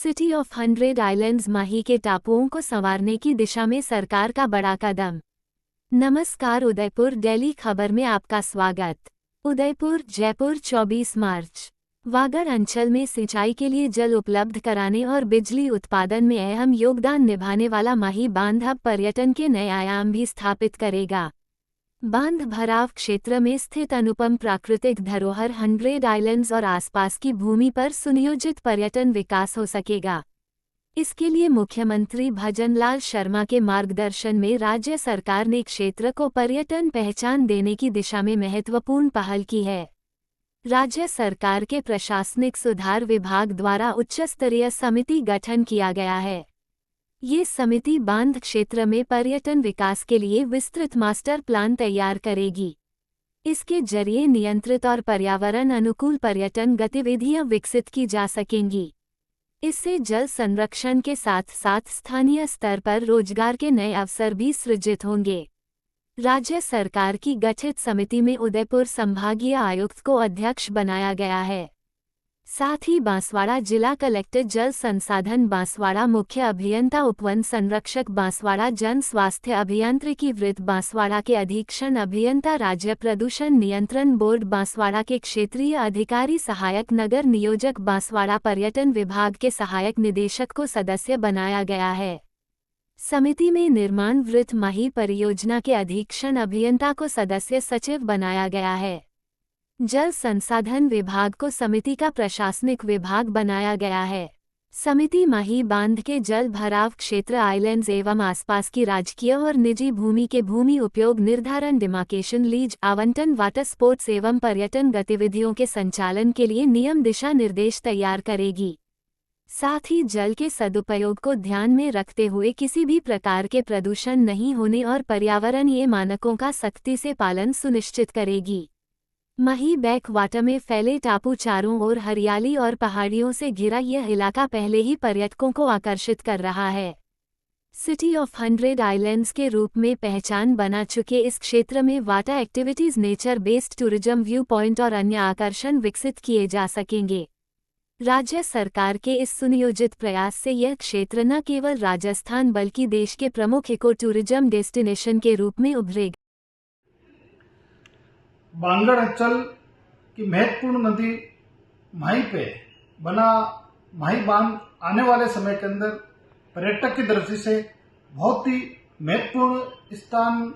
City of 100 islands माही के टापुओं को संवारने की दिशा में सरकार का बड़ा कदम। नमस्कार, उदयपुर डेली खबर में आपका स्वागत। उदयपुर जयपुर 24 मार्च। वागड़ अंचल में सिंचाई के लिए जल उपलब्ध कराने और बिजली उत्पादन में अहम योगदान निभाने वाला माही बांध अब पर्यटन के नए आयाम भी स्थापित करेगा। बांध भराव क्षेत्र में स्थित अनुपम प्राकृतिक धरोहर 100 आइलैंड्स और आसपास की भूमि पर सुनियोजित पर्यटन विकास हो सकेगा। इसके लिए मुख्यमंत्री भजनलाल शर्मा के मार्गदर्शन में राज्य सरकार ने क्षेत्र को पर्यटन पहचान देने की दिशा में महत्वपूर्ण पहल की है। राज्य सरकार के प्रशासनिक सुधार विभाग द्वारा उच्च स्तरीय समिति गठन किया गया है। ये समिति बांध क्षेत्र में पर्यटन विकास के लिए विस्तृत मास्टर प्लान तैयार करेगी। इसके जरिए नियंत्रित और पर्यावरण अनुकूल पर्यटन गतिविधियां विकसित की जा सकेंगी। इससे जल संरक्षण के साथ साथ स्थानीय स्तर पर रोजगार के नए अवसर भी सृजित होंगे। राज्य सरकार की गठित समिति में उदयपुर संभागीय आयुक्त को अध्यक्ष बनाया गया है। साथ ही बांसवाड़ा जिला कलेक्टर जल संसाधन बांसवाड़ा, मुख्य अभियंता उपवन संरक्षक बांसवाड़ा, जन स्वास्थ्य अभियांत्रिकी वृत्त बांसवाड़ा के अधीक्षण अभियंता, राज्य प्रदूषण नियंत्रण बोर्ड बांसवाड़ा के क्षेत्रीय अधिकारी, सहायक नगर नियोजक बांसवाड़ा, पर्यटन विभाग के सहायक निदेशक को सदस्य बनाया गया है। समिति में निर्माण वृत्त माही परियोजना के अधीक्षण अभियंता को सदस्य सचिव बनाया गया है। जल संसाधन विभाग को समिति का प्रशासनिक विभाग बनाया गया है। समिति माही बांध के जल भराव क्षेत्र, आइलैंड्स एवं आसपास की राजकीय और निजी भूमि के भूमि उपयोग निर्धारण, डिमार्केशन, लीज आवंटन, वाटर स्पोर्ट्स एवं पर्यटन गतिविधियों के संचालन के लिए नियम दिशा निर्देश तैयार करेगी। साथ ही जल के सदुपयोग को ध्यान में रखते हुए किसी भी प्रकार के प्रदूषण नहीं होने और पर्यावरणीय मानकों का सख्ती से पालन सुनिश्चित करेगी। माही बैक वाटर में फैले टापू, चारों ओर हरियाली और पहाड़ियों से घिरा यह इलाका पहले ही पर्यटकों को आकर्षित कर रहा है। सिटी ऑफ 100 आइलैंड्स के रूप में पहचान बना चुके इस क्षेत्र में water activities, nature based tourism, view point और अन्य आकर्षण विकसित किए जा सकेंगे। राज्य सरकार के इस सुनियोजित प्रयास से यह क्षेत्र न केवल राजस्थान बल्कि देश के प्रमुख इको टूरिज्म डेस्टिनेशन के रूप में उभरेगा। वागड़ अंचल की महत्वपूर्ण नदी माही पे बना माही बांध आने वाले समय के अंदर पर्यटक की दृष्टि से बहुत ही महत्वपूर्ण स्थान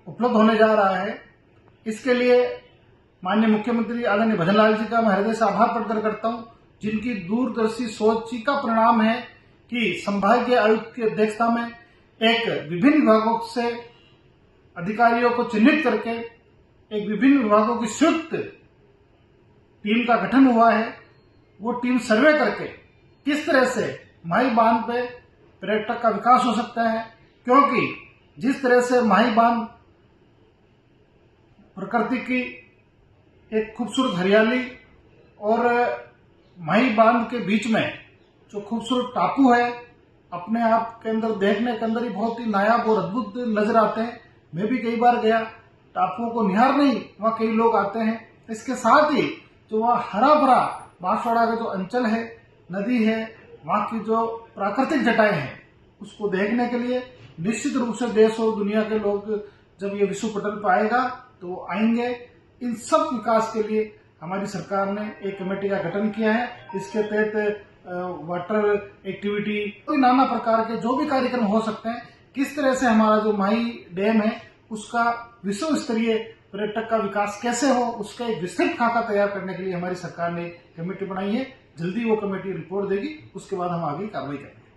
उपलब्ध होने जा रहा है। इसके लिए माननीय मुख्यमंत्री आदरणीय भजनलाल जी का मैं हृदय से आभार प्रकट करता हूं, जिनकी दूरदर्शी सोच का परिणाम है कि संभागीय आयुक्त की अध्यक्षता में एक विभिन्न विभागों से अधिकारियों को चिन्हित करके एक विभिन्न विभागों की संयुक्त टीम का गठन हुआ है। वो टीम सर्वे करके किस तरह से माही बांध पे पर्यटक का विकास हो सकता है, क्योंकि जिस तरह से माही बांध प्रकृति की एक खूबसूरत हरियाली और माही बांध के बीच में जो खूबसूरत टापू है, अपने आप के अंदर देखने के अंदर ही बहुत ही नायाब और अद्भुत नजर आते हैं। मैं भी कई बार गया, टापुओं को निहारने ही वहाँ कई लोग आते हैं। इसके साथ ही जो वहाँ हरा भरा बांसवाड़ा का जो अंचल है, नदी है, वहाँ की जो प्राकृतिक जटाएं हैं, उसको देखने के लिए निश्चित रूप से देश और दुनिया के लोग जब ये विश्व पटल पर आएगा तो आएंगे। इन सब विकास के लिए हमारी सरकार ने एक कमेटी का गठन किया है। इसके तहत वाटर एक्टिविटी, नाना प्रकार के जो भी कार्यक्रम हो सकते हैं, किस तरह से हमारा जो माही डैम है उसका विश्व स्तरीय पर्यटक का विकास कैसे हो, उसका एक विस्तृत खाका तैयार करने के लिए हमारी सरकार ने कमेटी बनाई है। जल्दी वो कमेटी रिपोर्ट देगी, उसके बाद हम आगे कार्रवाई करेंगे।